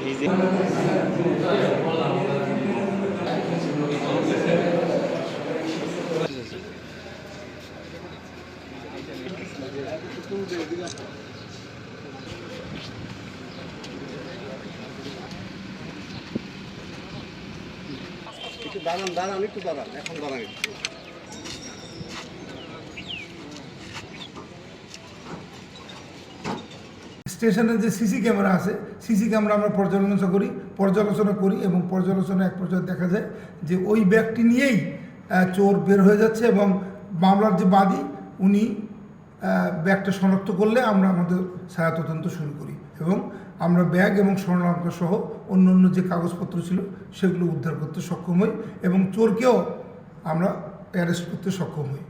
এই যে একটু দাঁড়ান একটু দাঁড়ান এখন দাঁড়ান একটু। স্টেশনে যে সিসি ক্যামেরা আছে, সিসি ক্যামেরা আমরা পর্যালোচনা করি এবং পর্যালোচনা এক পর্যায়ে দেখা যায় যে ওই ব্যাগটি নিয়েই চোর বের হয়ে যাচ্ছে এবং মামলার যে বাদী উনি ব্যাগটা শনাক্ত করলে আমরা আমাদের ছায়া তদন্ত শুরু করি এবং আমরা ব্যাগ এবং স্বর্ণালঙ্কার সহ অন্য যে কাগজপত্র ছিল সেগুলো উদ্ধার করতে সক্ষম হই এবং চোরকেও আমরা অ্যারেস্ট করতে সক্ষম হই।